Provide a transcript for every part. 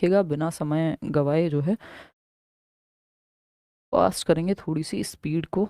देखिएगा बिना समय गवाए जो है फास्ट करेंगे थोड़ी सी स्पीड को।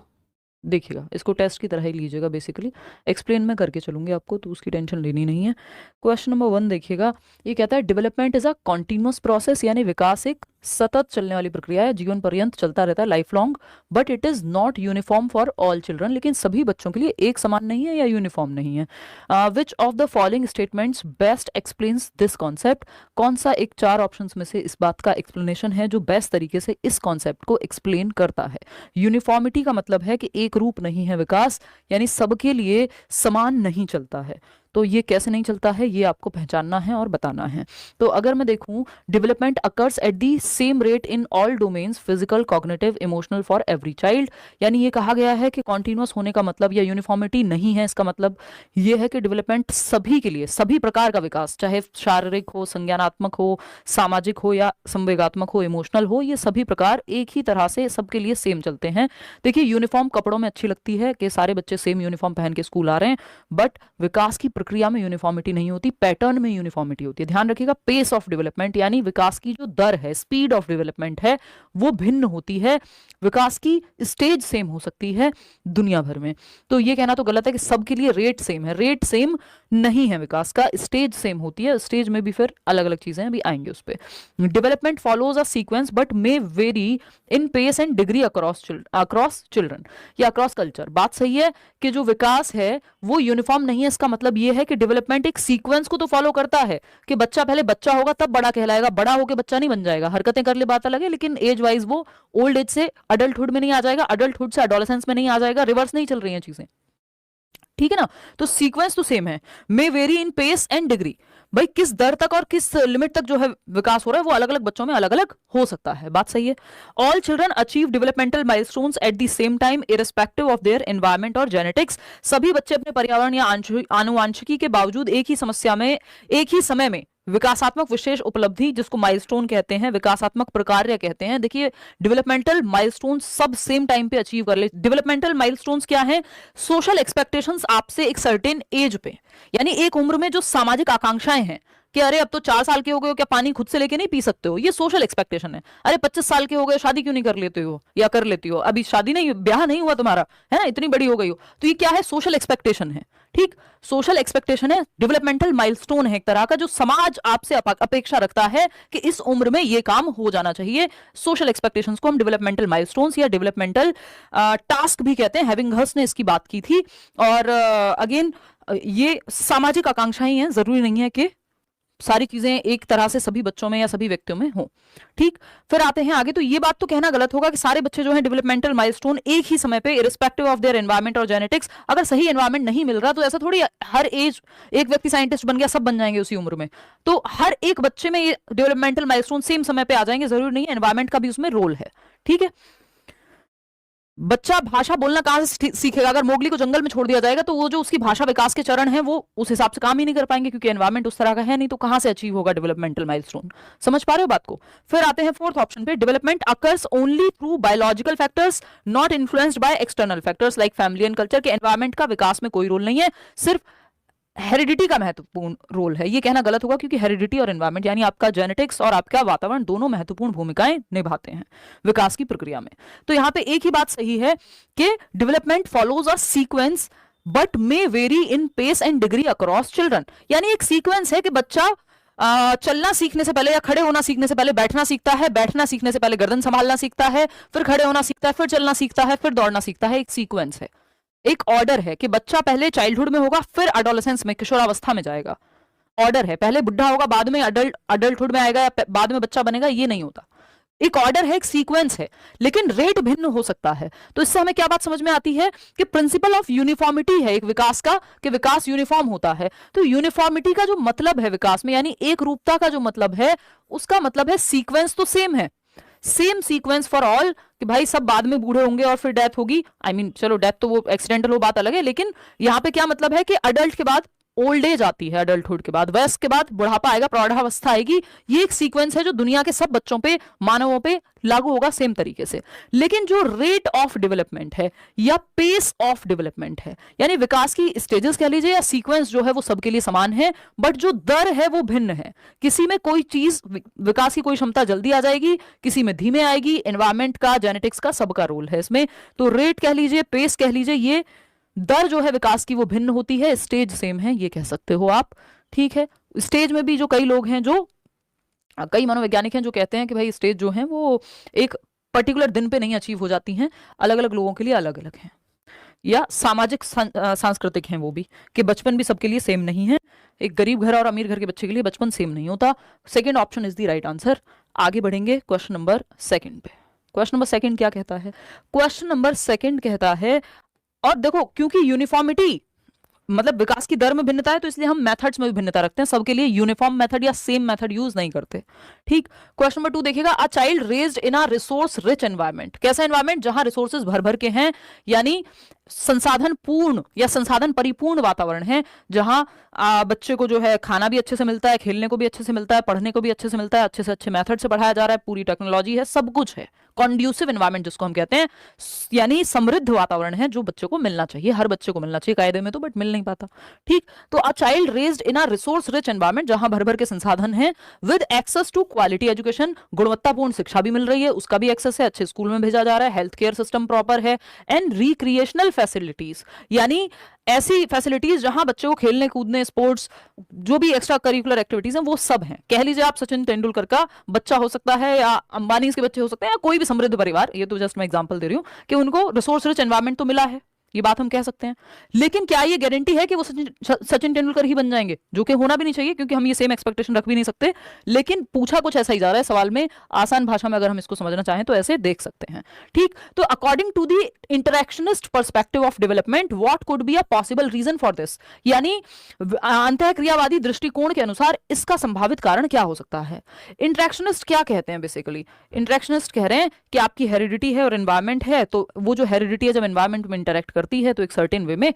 देखिएगा इसको टेस्ट की तरह ही लीजिएगा, बेसिकली एक्सप्लेन मैं करके चलूंगी आपको, तो उसकी टेंशन लेनी नहीं है। क्वेश्चन नंबर 1 देखिएगा, ये कहता है development is a continuous process, यानी विकास एक सतत चलने वाली प्रक्रिया है, जीवन पर्यंत चलता रहता है, life long. But it is not uniform for all children, लेकिन सभी बच्चों के लिए एक समान नहीं है या यूनिफॉर्म नहीं है। विच of the following statements best explains this concept, कौन सा एक 4 ऑप्शंस में से इस बात का एक्सप्लेनेशन है जो बेस्ट तरीके से इस कॉन्सेप्ट को एक्सप्लेन करता है। यूनिफॉर्मिटी का मतलब है कि एक रूप नहीं है विकास, यानी सबके लिए समान नहीं चलता है। तो ये कैसे नहीं चलता है ये आपको पहचानना है और बताना है। तो अगर मैं देखूं, development occurs at the same rate in all domains, physical, cognitive, emotional, for every child. यानी ये कहा गया है कि कॉन्टिन्यूअस होने का मतलब या यूनिफॉर्मिटी नहीं है, इसका मतलब ये है कि डेवलपमेंट सभी के लिए, सभी प्रकार का विकास, चाहे शारीरिक हो, संज्ञानात्मक हो, सामाजिक हो या संवेगात्मक हो, इमोशनल हो, ये सभी प्रकार एक ही तरह से सबके लिए सेम चलते हैं। देखिए यूनिफॉर्म कपड़ों में अच्छी लगती है कि सारे बच्चे सेम यूनिफॉर्म पहन के स्कूल आ रहे हैं, बट विकास की प्रक्रिया में यूनिफॉर्मिटी नहीं होती, पैटर्न में यूनिफॉर्मिटी होती है। ध्यान रखिएगा, पेस ऑफ डेवलपमेंट यानी विकास की जो दर है, स्पीड ऑफ डेवलपमेंट है, वो भिन्न होती है। विकास की स्टेज सेम हो सकती है दुनिया भर में, तो ये कहना तो गलत है कि सबके लिए रेट सेम है। रेट सेम नहीं है विकास का, स्टेज सेम होती है, स्टेज में भी फिर अलग अलग चीजें अभी आएंगे उस पर। Development follows a sequence but may vary in pace and degree across children या अक्रॉस कल्चर। बात सही है कि जो विकास है वो यूनिफॉर्म नहीं है, इसका मतलब ये है कि डेवलपमेंट एक सीक्वेंस को तो फॉलो करता है कि बच्चा पहले बच्चा होगा तब बड़ा कहलाएगा, बड़ा होकर बच्चा नहीं बन जाएगा। हरकतें कर ले बात अलग है, लेकिन एज वाइज वो ओल्ड एज से अडल्टहुड में नहीं आ जाएगा, अडल्टहुड से एडोलेसेंस में नहीं आ जाएगा, रिवर्स नहीं चल रही हैं चीजें, ठीक है ना। तो सीक्वेंस तो सेम है। May vary in pace and degree, भाई किस दर तक और किस लिमिट तक जो है विकास हो रहा है वो अलग अलग बच्चों में अलग अलग हो सकता है, बात सही है। All children achieve developmental milestones at the same time irrespective of their environment और जेनेटिक्स। सभी बच्चे अपने पर्यावरण या आनुवांशिकी के बावजूद एक ही समस्या में, एक ही समय में विकासात्मक विशेष उपलब्धि, जिसको माइलस्टोन कहते हैं, विकासात्मक प्रकार्य कहते हैं। देखिए डेवलपमेंटल माइलस्टोन सब सेम टाइम पे अचीव कर ले। डेवलपमेंटल माइलस्टोन्स क्या है? सोशल एक्सपेक्टेशंस आपसे एक सर्टेन एज पे, यानी एक उम्र में जो सामाजिक आकांक्षाएं हैं कि अरे अब तो 4 साल के हो गए हो, क्या पानी खुद से लेके नहीं पी सकते हो, ये सोशल एक्सपेक्टेशन है। अरे 25 साल के हो गए, शादी क्यों नहीं कर लेते हो या कर लेती हो, अभी शादी नहीं, ब्याह नहीं हुआ तुम्हारा, है ना, इतनी बड़ी हो गई हो। तो ये क्या है? सोशल एक्सपेक्टेशन है, ठीक। सोशल एक्सपेक्टेशन है, डेवलपमेंटल माइलस्टोन है एक तरह का, जो समाज आपसे अपेक्षा रखता है कि इस उम्र में ये काम हो जाना चाहिए। सोशल एक्सपेक्टेशंस को हम डेवलपमेंटल माइलस्टोन्स या डेवलपमेंटल टास्क भी कहते हैं। हैविंगहर्स्ट ने इसकी बात की थी। और अगेन ये सामाजिक आकांक्षाएं हैं, जरूरी नहीं है कि सारी चीजें एक तरह से सभी बच्चों में या सभी व्यक्तियों में हो, ठीक। फिर आते हैं आगे। तो ये बात तो कहना गलत होगा कि सारे बच्चे जो हैं डेवलपमेंटल माइलस्टोन एक ही समय पे इररिस्पेक्टिव ऑफ देयर एनवायरनमेंट और जेनेटिक्स। अगर सही एनवायरनमेंट नहीं मिल रहा तो ऐसा थोड़ी हर एज एक व्यक्ति साइंटिस्ट बन गया सब बन जाएंगे उसी उम्र में। तो हर एक बच्चे में ये डेवलपमेंटल माइलस्टोन सेम समय पे आ जाएंगे, जरूरी नहीं है, एनवायरनमेंट का भी उसमें रोल है, ठीक है। बच्चा भाषा बोलना कहां से सीखेगा? अगर मोगली को जंगल में छोड़ दिया जाएगा तो वो जो उसकी भाषा विकास के चरण है वो उस हिसाब से काम ही नहीं कर पाएंगे, क्योंकि एनवायरनमेंट उस तरह का है नहीं, तो कहां से अचीव होगा डेवलपमेंटल माइलस्टोन? समझ पा रहे हो बात को? फिर आते हैं फोर्थ ऑप्शन पे, development occurs only through biological factors not influenced by external factors like family and culture. के एनवायरनमेंट का विकास में कोई रोल नहीं है, सिर्फ हेरिडिटी का महत्वपूर्ण रोल है। ये कहना गलत होगा, क्योंकि हेरिडिटी और एनवायरनमेंट यानी आपका जेनेटिक्स और आपका वातावरण दोनों महत्वपूर्ण भूमिकाएं निभाते हैं विकास की प्रक्रिया में। तो यहां पे एक ही बात सही है कि development follows a sequence but may vary in pace and degree across children. यानी एक सीक्वेंस है कि बच्चा चलना सीखने से पहले या खड़े होना सीखने से पहले बैठना सीखता है, बैठना सीखने से पहले गर्दन संभालना सीखता है, फिर खड़े होना सीखता है, फिर चलना सीखता है, फिर दौड़ना सीखता है। एक सीक्वेंस है, एक ऑर्डर है कि बच्चा पहले चाइल्डहुड में होगा, फिर एडोलेसेंस में, किशोरावस्था में जाएगा। ऑर्डर है, पहले बुढ़ा होगा, बाद में अडल्टहुड में आएगा, या बाद में बच्चा बनेगा, ये नहीं होता। एक ऑर्डर है, एक सीक्वेंस है, लेकिन रेट भिन्न हो सकता है। तो इससे हमें क्या बात समझ में आती है कि प्रिंसिपल ऑफ यूनिफॉर्मिटी है एक विकास का, कि विकास यूनिफॉर्म होता है। तो यूनिफॉर्मिटी का जो मतलब है विकास में, यानी एक रूपता का जो मतलब है, उसका मतलब है सीक्वेंस तो सेम है, सेम सीक्वेंस फॉर ऑल, कि भाई सब बाद में बूढ़े होंगे और फिर डेथ होगी। आई मीन चलो डेथ तो वो एक्सीडेंटल हो, बात अलग है, लेकिन यहां पे क्या मतलब है कि अडल्ट के बाद ओल्ड एज आती है अडल्टहुड के बाद, वयस्क के बाद बुढ़ापा आएगा, प्रौढ़ावस्था आएगी। ये एक सीक्वेंस है जो दुनिया के सब बच्चों पे, मानवों पे लागू होगा सेम तरीके से। लेकिन जो रेट ऑफ डेवलपमेंट है या पेस ऑफ डेवलपमेंट है, यानी विकास की स्टेजेस कह लीजिए या सीक्वेंस जो है वो सबके लिए समान है, बट जो दर है वो भिन्न है। किसी में कोई चीज, विकास की कोई क्षमता जल्दी आ जाएगी, किसी में धीमे आएगी। एनवायरमेंट का, जेनेटिक्स का, सबका रोल है इसमें। तो रेट कह लीजिए, पेस कह लीजिए, ये दर जो है विकास की वो भिन्न होती है, स्टेज सेम है, ये कह सकते हो आप। ठीक है, स्टेज में भी जो कई लोग हैं, जो कई मनोवैज्ञानिक हैं जो कहते हैं कि भाई स्टेज जो है वो एक पर्टिकुलर दिन पे नहीं अचीव हो जाती हैं, अलग अलग लोगों के लिए अलग अलग हैं, या सामाजिक सांस्कृतिक हैं वो भी, कि बचपन भी सबके लिए सेम नहीं है। एक गरीब घर और अमीर घर के बच्चे के लिए बचपन सेम नहीं होता। Second option is the right answer. आगे बढ़ेंगे क्वेश्चन नंबर सेकंड पे। क्वेश्चन नंबर सेकंड क्या कहता है? क्वेश्चन नंबर सेकंड कहता है, और देखो क्योंकि यूनिफॉर्मिटी मतलब विकास की दर में भिन्नता है, तो इसलिए हम मेथड्स में भी भिन्नता रखते हैं, सबके लिए यूनिफॉर्म मेथड या सेम मेथड यूज नहीं करते। ठीक, क्वेश्चन नंबर 2 देखिएगा, अ child raised in a resource rich environment. कैसा एनवायरनमेंट? जहां रिसोर्सेज भर भर के हैं, यानी संसाधन पूर्ण या संसाधन परिपूर्ण वातावरण है, जहां बच्चे को जो है खाना भी अच्छे से मिलता है, खेलने को भी अच्छे से मिलता है, पढ़ने को भी अच्छे से मिलता है, अच्छे से अच्छे मेथड से पढ़ाया जा रहा है, पूरी टेक्नोलॉजी है, सब कुछ है। कॉन्ड्यूसिव एनवायरनमेंट जिसको हम कहते हैं, यानी समृद्ध वातावरण है जो बच्चे को मिलना चाहिए, हर बच्चे को मिलना चाहिए कायदे में तो, बट मिल नहीं पाता। ठीक, तो a child raised in a resource rich environment, जहां भर भर के संसाधन हैं, with access to quality education, गुणवत्तापूर्ण शिक्षा भी मिल रही है, उसका भी एक्सेस है, अच्छे स्कूल में भेजा जा रहा है, हेल्थ केयर सिस्टम प्रॉपर है, एंड रिक्रिएशनल फैसिलिटीज, यानी ऐसी फैसिलिटीज जहां बच्चे को खेलने कूदने, स्पोर्ट्स, जो भी एक्स्ट्रा करिकुलर एक्टिविटीज हैं वो सब हैं। कह लीजिए आप सचिन तेंदुलकर का बच्चा हो सकता है, या अंबानी के बच्चे हो सकते हैं, या कोई भी समृद्ध परिवार, ये तो जस्ट मैं एग्जांपल दे रही हूं, कि उनको रिसोर्स रिच एनवायरनमेंट तो मिला है, ये बात हम कह सकते हैं। लेकिन क्या ये गारंटी है कि वो सचिन तेंदुलकर ही बन जाएंगे? जो कि होना भी नहीं चाहिए, क्योंकि हम ये सेम एक्सपेक्टेशन रख भी नहीं सकते। लेकिन पूछा कुछ ऐसा ही जा रहा है सवाल में, आसान भाषा में अगर हम इसको समझना चाहें तो ऐसे देख सकते हैं। ठीक, तो according to the interactionist perspective of development, what could be a possible reason for this, यानी अंतःक्रियावादी दृष्टिकोण के अनुसार इसका संभावित कारण क्या हो सकता है? इंटरेक्शनिस्ट क्या कहते हैं? बेसिकली इंटरेक्शनिस्ट कह रहे हैं कि आपकी हेरिडिटी है और एनवायरमेंट है, तो वो जो हेरिडिटी है जब एनवायरमेंट में इंटरेक्ट करती है तो एक सर्टेन वे में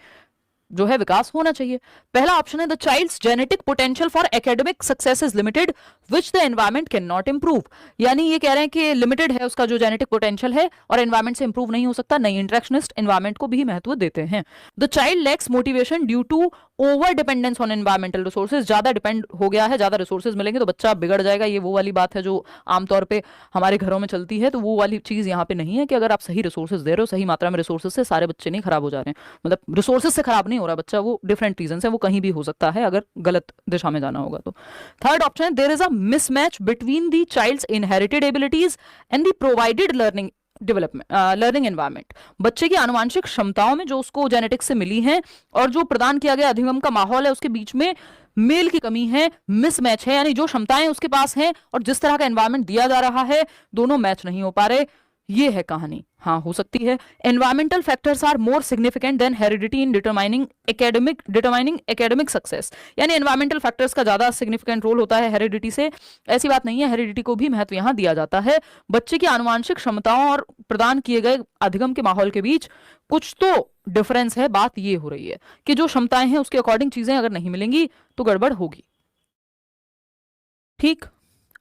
जो है विकास होना चाहिए। पहला ऑप्शन है, the child's genetic potential for academic success is limited which the environment can not improve, यानी ये कह रहे हैं कि लिमिटेड है उसका जो जेनेटिक पोटेंशियल है और एनवायरमेंट से इंप्रूव नहीं हो सकता। नहीं, इंटरेक्शनिस्ट एनवायरमेंट को भी महत्व देते हैं। The child lacks motivation due to over dependence on environmental resources, ज्यादा डिपेंड हो गया है, ज्यादा रिसोर्सेज मिलेंगे तो बच्चा बिगड़ जाएगा। ये वो वाली बात है जो आमतौर पे हमारे घरों में चलती है, तो वो वाली चीज यहाँ पे नहीं है कि अगर आप सही रिसोर्सेज दे रहे हो, सही मात्रा में रिसोर्सेज से सारे बच्चे नहीं खराब हो जा रहे हैं, मतलब रिसोर्सेज से खराब नहीं हो रहा बच्चा, वो डिफरेंट रीजन है, वो कहीं भी हो सकता है अगर गलत दिशा में जाना होगा तो। Third option, there is a mismatch between the child's inherited abilities and the provided learning learning environment, बच्चे की आनुवांशिक क्षमताओं में जो उसको जेनेटिक्स से मिली हैं और जो प्रदान किया गया अधिगम का माहौल है, उसके बीच में मेल की कमी है, मिसमैच है, यानी जो क्षमताएं उसके पास हैं और जिस तरह का एनवायरनमेंट दिया जा रहा है, दोनों मैच नहीं हो पा रहे। ये है कहानी। हाँ, हो सकती है। Environmental factors are more significant than heredity in determining academic success, यानी एनवायरमेंटल फैक्टर्स का ज्यादा सिग्निफिकेंट रोल होता है हेरिडिटी से। ऐसी बात नहीं है, हेरिडिटी को भी महत्व यहां दिया जाता है। बच्चे की आनुवांशिक क्षमताओं और प्रदान किए गए अधिगम के माहौल के बीच कुछ तो डिफरेंस है। बात ये हो रही है कि जो क्षमताएं हैं उसके अकॉर्डिंग चीजें अगर नहीं मिलेंगी तो गड़बड़ होगी। ठीक,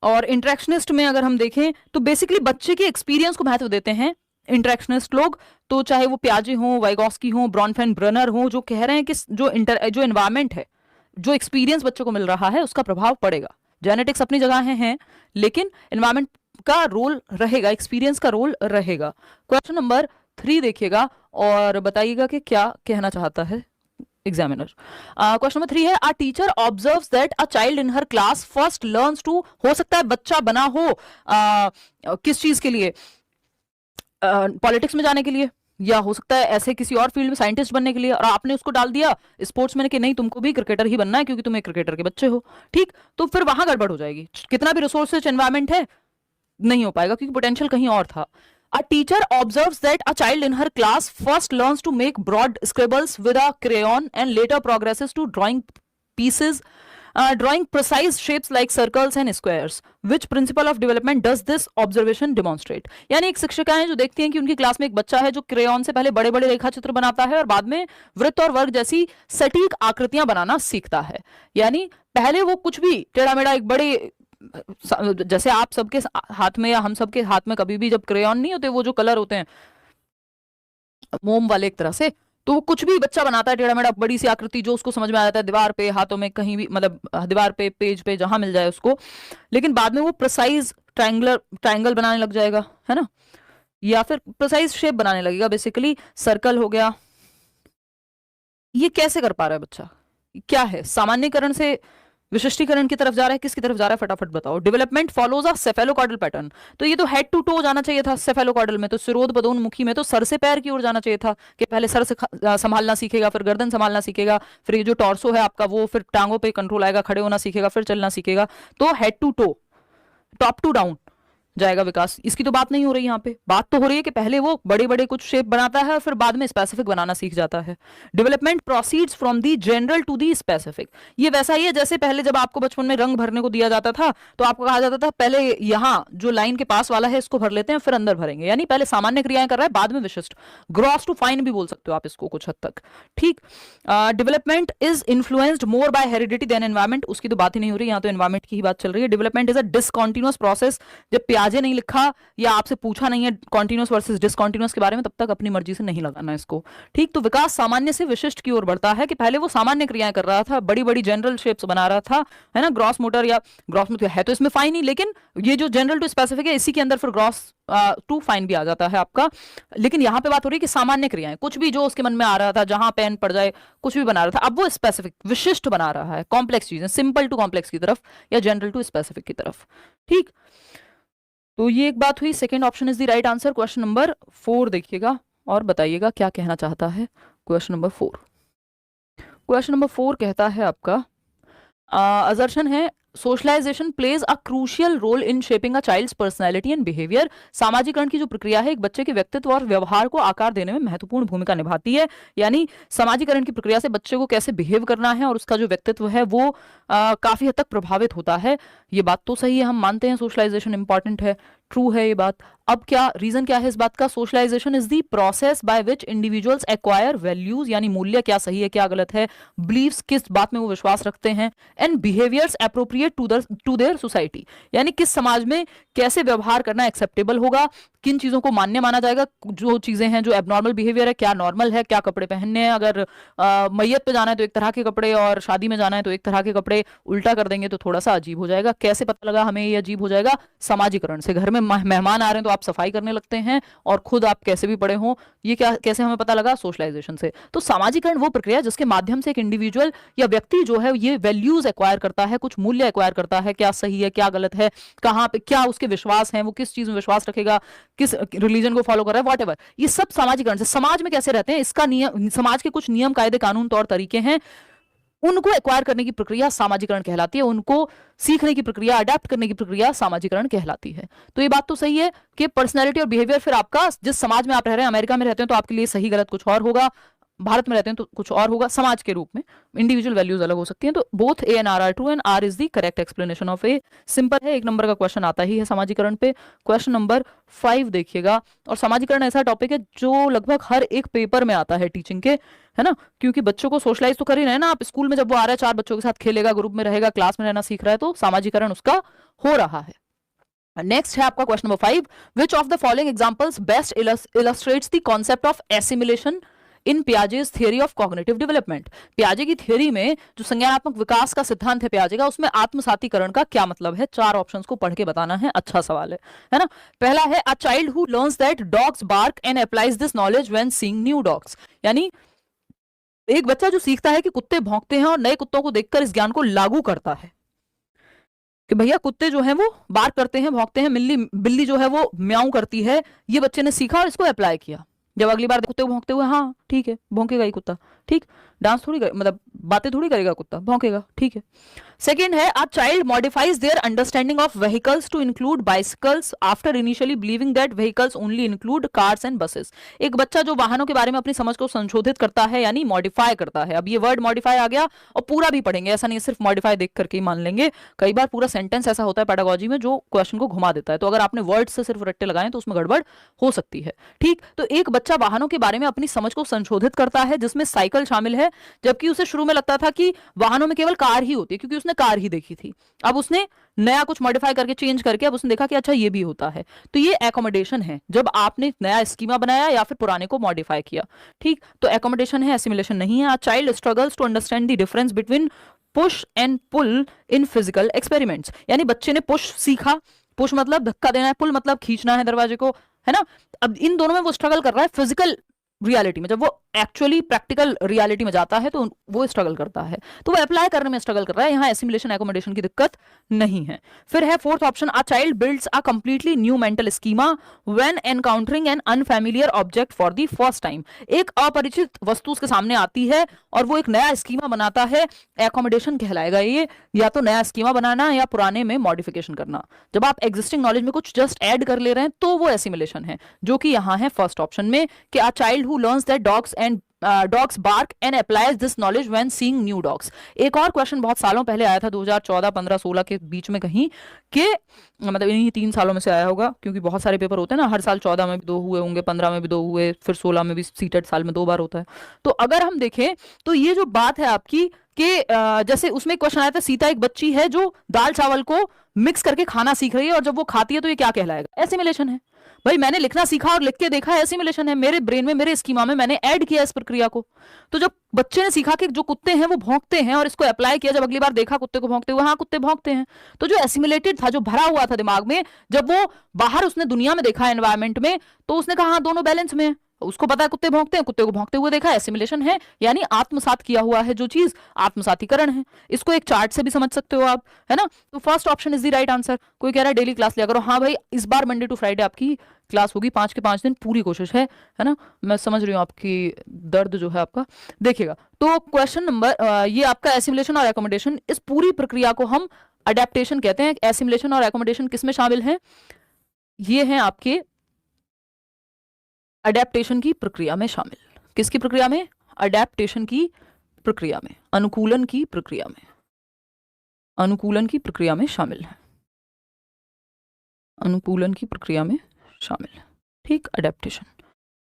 और इंटरेक्शनिस्ट में अगर हम देखें तो बेसिकली बच्चे के एक्सपीरियंस को महत्व देते हैं इंटरेक्शनिस्ट लोग, तो चाहे वो पियाजे हो, वाइगॉस्की हो, ब्रॉनफेन ब्रनर हो, जो कह रहे हैं कि जो एनवायरमेंट है, जो एक्सपीरियंस बच्चों को मिल रहा है उसका प्रभाव पड़ेगा। जेनेटिक्स अपनी जगह हैं, लेकिन एनवायरमेंट का रोल रहेगा, एक्सपीरियंस का रोल रहेगा। क्वेश्चन नंबर 3 देखिएगा और बताइएगा कि क्या कहना चाहता है एग्जामिनर। क्वेश्चन नंबर 3 है, a teacher observes that a child in her class first learns to, हो सकता है बच्चा बना हो किस चीज के लिए, पॉलिटिक्स में जाने के लिए, या हो सकता है ऐसे किसी और फील्ड में साइंटिस्ट बनने के लिए, और आपने उसको डाल दिया स्पोर्ट्स में कि नहीं तुमको भी क्रिकेटर ही बनना है क्योंकि तुम एक क्रिकेटर के बच्चे हो। ठीक, तो फिर वहां गड़बड़ हो जाएगी। कितना भी रिसोर्सेज एनवायरमेंट है नहीं हो पाएगा क्योंकि पोटेंशियल कहीं और था। A teacher observes that a child in her class first learns to make broad scribbles with a crayon and later progresses to drawing pieces drawing precise shapes like circles and squares, which principle of development does this observation demonstrate. यानी एक शिक्षिका है जो देखती हैं कि उनकी class में एक बच्चा है जो क्रेयॉन से पहले बड़े बड़े रेखा चित्र बनाता है और बाद में वृत्त और वर्ग जैसी सटीक आकृतियां बनाना सीखता है। यानी पहले वो कुछ भी टेढ़ा मेढ़ा एक बड़े, जैसे आप सबके हाथ में या हम सबके हाथ में कभी भी जब क्रेयॉन नहीं होते, वो जो कलर होते हैं मोम वाले एक तरह से, तो वो कुछ भी बच्चा बनाता है टेढ़ा मेढ़ा बड़ी सी आकृति जो उसको समझ में आ जाता है, दीवार पे, हाथों में, कहीं भी, मतलब दीवार पे, पेज पे, जहां मिल जाए उसको। लेकिन बाद में वो प्रिसाइज ट्रायंगल बनाने लग जाएगा, है ना, या फिर प्रिसाइज शेप बनाने लगेगा, बेसिकली सर्कल हो गया। ये कैसे कर पा रहा है बच्चा? क्या है? सामान्यकरण से विशिष्टीकरण की तरफ जा रहा है, किसकी तरफ जा रहा है, फटाफट बताओ। डेवलपमेंट फॉलोज अ सेफेलोकॉर्डल पैटर्न, तो ये तो हेड टू टो जाना चाहिए था सेफेलोकॉर्डल में, तो सिरोध पदोन्मुखी में तो सर से पैर की ओर जाना चाहिए था, कि पहले सर से संभालना सीखेगा, फिर गर्दन संभालना सीखेगा, फिर ये जो टॉर्सो है आपका वो फिर टांगों पे कंट्रोल आएगा, खड़े होना सीखेगा, फिर चलना सीखेगा। तो head to toe, top to down जाएगा विकास। इसकी तो बात नहीं हो रही यहाँ पे, बात तो हो रही है कि पहले वो बड़े बड़े कुछ शेप बनाता है और फिर बाद में स्पेसिफिक बनाना सीख जाता है। Development proceeds from the general to the specific. ये वैसा ही है जैसे पहले जब आपको बचपन में रंग भरने को दिया जाता था तो आपको कहा जाता था पहले यहाँ जो लाइन के पास वाला है इसको भर लेते हैं फिर अंदर भरेंगे, यानी पहले सामान्य क्रियाएं कर रहा है बाद में विशिष्ट। ग्रॉस टू फाइन भी बोल सकते हो आप इसको कुछ हद तक, ठीक। Development is influenced more by heredity than environment, उसकी तो बात ही नहीं हो रही, यहाँ तो एनवायरमेंट की ही बात चल रही है। Development is a discontinuous process. जब पियाजे नहीं लिखा या आपसे पूछा नहीं है कॉन्टिन्यूअस वर्सेस डिसकॉन्टिन्यूअस के बारे में, तब तक अपनी मर्जी से नहीं लगाना इसको, ठीक। तो विकास सामान्य से विशिष्ट की ओर बढ़ता है कि पहले वो सामान्य क्रियाएं कर रहा था, बड़ी बड़ी जनरल शेप्स बना रहा था, है ना, ग्रॉस मोटर या ग्रॉस मोटर है तो इसमें फाइन ही, लेकिन ये जो जनरल टू स्पेसिफिक है इसी के अंदर फिर ग्रॉस टू फाइन भी आ जाता है आपका। लेकिन यहाँ पे बात हो रही है कि सामान्य क्रियाएं, कुछ भी जो उसके मन में आ रहा था, जहां पेन पड़ जाए, कुछ भी बना रहा था, अब वो स्पेसिफिक विशिष्ट बना रहा है, कॉम्प्लेक्स चीजें, सिंपल टू कॉम्प्लेक्स की तरफ या जनरल टू स्पेसिफिक की तरफ, ठीक। तो ये एक बात हुई, second option is the right answer. Question number 4 देखिएगा और बताइएगा क्या कहना चाहता है क्वेश्चन नंबर 4। क्वेश्चन नंबर 4 कहता है आपका असर्शन है socialisation plays a crucial role in shaping a child's personality and behaviour. सामाजिकरण की जो प्रक्रिया है एक बच्चे के व्यक्तित्व और व्यवहार को आकार देने में महत्वपूर्ण भूमिका निभाती है। यानी सामाजिकरण की प्रक्रिया से बच्चे को कैसे बिहेव करना है और उसका जो व्यक्तित्व है वो काफी हद तक प्रभावित होता है। ये बात तो सही है, हम मानते हैं सोशलाइजेशन इंपॉर्टेंट है, ट्रू है ये बात। अब क्या रीजन क्या है इस बात का? Socialisation is the process by which individuals acquire values, यानी मूल्य क्या सही है क्या गलत है, बिलीव्स किस बात में वो विश्वास रखते हैं, and behaviours appropriate to their society, यानी किस समाज में कैसे व्यवहार करना एक्सेप्टेबल होगा, किन चीजों को मान्य माना जाएगा, जो चीजें हैं जो एबनॉर्मल बिहेवियर है क्या नॉर्मल है, क्या कपड़े पहनने हैं, अगर मैयत पे जाना है तो एक तरह के कपड़े और शादी में जाना है तो एक तरह के कपड़े, उल्टा कर देंगे तो थोड़ा सा अजीब हो जाएगा। कैसे पता लगा हमें ये अजीब हो जाएगा? सामाजिकरण से। घर में मेहमान आ रहे हैं तो आप सफाई करने लगते हैं और खुद आप कैसे भी पड़े हों, ये क्या कैसे हमें पता लगा? सोशलाइजेशन से। तो सामाजिकरण वो प्रक्रिया जिसके माध्यम से एक इंडिविजुअल या व्यक्ति जो है ये वैल्यूज एक्वायर करता है, कुछ मूल्य एक्वायर करता है, क्या सही है क्या गलत है, कहाँ पे क्या उसके विश्वास हैं, वो किस चीज में विश्वास रखेगा, किस रिलीजन को फॉलो कर रहा है, वॉटेवर, ये सब सामाजिकरण से। समाज में कैसे रहते हैं इसका नियम, समाज के कुछ नियम कायदे कानून तौर तरीके हैं, उनको एक्वायर करने की प्रक्रिया सामाजिकरण कहलाती है, उनको सीखने की प्रक्रिया, अडेप्ट करने की प्रक्रिया सामाजिकरण कहलाती है। तो ये बात तो सही है कि पर्सनैलिटी और बिहेवियर फिर आपका जिस समाज में आप रह रहे हैं, अमेरिका में रहते हैं तो आपके लिए सही गलत कुछ और होगा, भारत में रहते हैं तो कुछ और होगा, समाज के रूप में इंडिविजुअल वैल्यूज अलग हो सकती हैं। तो both A and R are true and R is the correct explanation of A. Simple है, एक नंबर का क्वेश्चन आता ही है सामाजिकरण पे। क्वेश्चन नंबर 5 देखिएगा, और सामाजिकरण ऐसा टॉपिक है जो लगभग हर एक पेपर में आता है टीचिंग के, है ना, क्योंकि बच्चों को सोशलाइज तो कर ही रहे हैं ना आप। स्कूल में जब वो आ रहा है 4 बच्चों के साथ खेलेगा, ग्रुप में रहेगा, क्लास में रहना सीख रहा है, तो सामाजिकरण उसका हो रहा है। नेक्स्ट है आपका question number 5, which of the following examples best illustrates the concept of assimilation in Piaget's theory of cognitive development. पियाजे की थियरी में जो संज्ञानात्मक विकास का सिद्धांत है पियाजे का, उसमें आत्मसातीकरण का क्या मतलब है? 4 ऑप्शंस को पढ़ के बताना है, अच्छा सवाल है ना। पहला है a child who learns that dogs bark and applies this knowledge when seeing new dogs, यानी एक बच्चा जो सीखता है कि कुत्ते भौंकते हैं और नए कुत्तों को देखकर इस ज्ञान को लागू करता है कि भैया कुत्ते जो हैं वो बार्क करते हैं, भौंकते हैं, बिल्ली जो है वो म्याऊं करती है, ये बच्चे ने सीखा और इसको अप्लाई किया। जब अगली बार कुत्ते को भौंकते हुए, हाँ ठीक ठीक है, भौंकेगा ही कुत्ता, ठीक। डांस थोड़ी मतलब बातें थोड़ी करेगा कुत्ता, भौंकेगा, ठीक है। सेकेंड है, a child modifies their understanding of vehicles to include bicycles after initially believing that vehicles only include cars and buses. एक बच्चा जो वाहनों के बारे में अपनी समझ को संशोधित करता है, यानी मॉडिफाई करता है। अब ये वर्ड मॉडिफाई आ गया, और पूरा भी पढ़ेंगे, ऐसा नहीं सिर्फ मॉडिफाई देख करके ही मान लेंगे। कई बार पूरा सेंटेंस ऐसा होता है पेडागोजी में जो क्वेश्चन को घुमा देता है, तो अगर आपने वर्ड से सिर्फ रट्टे लगाए तो उसमें गड़बड़ हो सकती है, ठीक। तो एक बच्चा वाहनों के बारे में अपनी समझ को संशोधित करता है, जिसमें साइकिल शामिल है, जबकि उसे शुरू में लगता था कि वाहनों में केवल कार ही होती है, क्योंकि उसने कार ही देखी थी। अब उसने नया कुछ मॉडिफाई करके चेंज करके अब उसने देखा कि अच्छा ये भी होता है। तो ये एकोमोडेशन है, जब आपने नया स्कीमा बनाया या फिर पुराने को मॉडिफाई किया, ठीक। तो एकोमोडेशन है, एसिमिलेशन नहीं है। A child struggles to understand the difference between push and pull in physical experiments, यानी बच्चे ने पुश सीखा, पुश मतलब धक्का देना है, पुल मतलब खींचना है दरवाजे को, है ना। अब इन दोनों में वो स्ट्रगल कर रहा है फिजिकल रियलिटी में। जब वो एक्चुअली प्रैक्टिकल रियलिटी में जाता है तो वो स्ट्रगल करता है, तो वो अप्लाई करने में स्ट्रगल कर रहा है। यहाँ एसिमिलेशन एकोमोडेशन की दिक्कत नहीं है। फिर है fourth option, a child builds a completely new mental schema when encountering an unfamiliar object for the first time. एक अपरिचित वस्तु उसके सामने आती है और वो एक नया स्कीमा बनाता है, एकोमोडेशन कहलाएगा ये। या तो नया स्कीमा बनाना या पुराने में मॉडिफिकेशन करना। जब आप एग्जिस्टिंग नॉलेज में कुछ जस्ट ऐड कर ले रहे हैं तो वो एसिमिलेशन है, जो कि यहाँ है फर्स्ट ऑप्शन में, कि a child who learns that dogs bark and applies this knowledge when seeing new dogs. एक और क्वेश्चन बहुत सालों पहले आया था, 2014, 15, 16 के बीच में कहीं, के मतलब इन्हीं 3 सालों में से आया होगा, क्योंकि बहुत सारे पेपर होते हैं ना, हर साल 14 में भी 2 हुए होंगे, 15 में भी 2 हुए, फिर 16 में भी, सीटेट साल में 2 बार होता है। तो अगर हम देखें तो ये जो बात है आपकी कि जैसे उसमें क्वेश्चन आया था, सीता एक बच्ची है जो दाल चावल को मिक्स करके खाना सीख रही है, और जब वो खाती है तो ये क्या कहलाएगा? एसिमिलेशन है। भाई मैंने लिखना सीखा और लिख के देखा, एसिमिलेशन है। मेरे ब्रेन में, मेरे स्कीमा में मैंने ऐड किया इस प्रक्रिया को। तो जब बच्चे ने सीखा कि जो कुत्ते हैं वो भौंकते हैं, और इसको अप्लाई किया, जब अगली बार देखा कुत्ते को भौंकते हुए, हाँ कुत्ते भौंकते हैं, तो जो एसिमिलेटेड था, जो भरा हुआ था दिमाग में, जब वो बाहर उसने दुनिया में देखा एनवायरमेंट में, तो उसने कहा हाँ दोनों बैलेंस में है। उसको पता है कुत्ते भौंकते हैं, कुत्ते को भौंकते हुए देखा, एसिमिलेशन है, यानी आत्मसात किया हुआ है जो चीज, आत्मसातीकरण है। इसको एक चार्ट से भी समझ सकते हो आप, है ना। तो first option is the right answer. कोई कह रहा है डेली क्लास लिया करो, हाँ भाई इस बार मंडे टू फ्राइडे आपकी क्लास होगी, 5 के 5 दिन, पूरी कोशिश है ना। मैं समझ रही हूँ आपकी दर्द जो है आपका, देखिएगा। तो क्वेश्चन नंबर, ये आपका एसिमिलेशन और एकोमोडेशन, इस पूरी प्रक्रिया को हम अडेप्टेशन कहते हैं। एसिमिलेशन और एकोमोडेशन किसमें शामिल हैं? ये हैं आपके अडेप्टेशन की प्रक्रिया में शामिल। किसकी प्रक्रिया में? अडेप्टेशन की प्रक्रिया में, अनुकूलन की प्रक्रिया में, अनुकूलन की प्रक्रिया में शामिल है, अनुकूलन की प्रक्रिया में शामिल है, ठीक। अडेप्टेशन,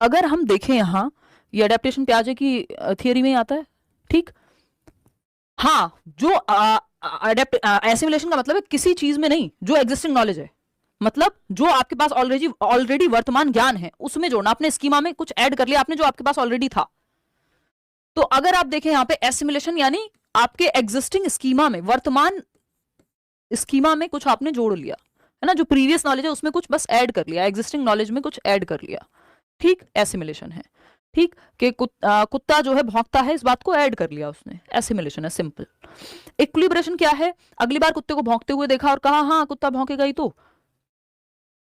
अगर हम देखें यहां, ये अडेप्टेशन प्याजे की थियरी में आता है, ठीक। हाँ, जो एसिमिलेशन का मतलब है किसी चीज में नहीं, जो एग्जिस्टिंग नॉलेज है, मतलब जो आपके पास ऑलरेडी वर्तमान ज्ञान है उसमें जोड़ना। आपने स्कीमा में कुछ ऐड कर लिया आपने, जो आपके पास ऑलरेडी था। तो अगर आप देखें यहां पे एसिमिलेशन, यानी आपके एग्जिस्टिंग स्कीमा में, वर्तमान स्कीमा में कुछ आपने जोड़ लिया, है ना। जो प्रीवियस नॉलेज है उसमें कुछ बस ऐड कर लिया, एग्जिस्टिंग नॉलेज में कुछ ऐड कर लिया, ठीक। एसिमिलेशन है, ठीक। कि कुत्ता जो है भौंकता है, इस बात को ऐड कर लिया उसने, एसिमिलेशन है, सिंपल। इक्विलिब्रेशन क्या है? अगली बार कुत्ते को भौंकते हुए देखा और कहा हाँ कुत्ता भौंकेगा ही, तो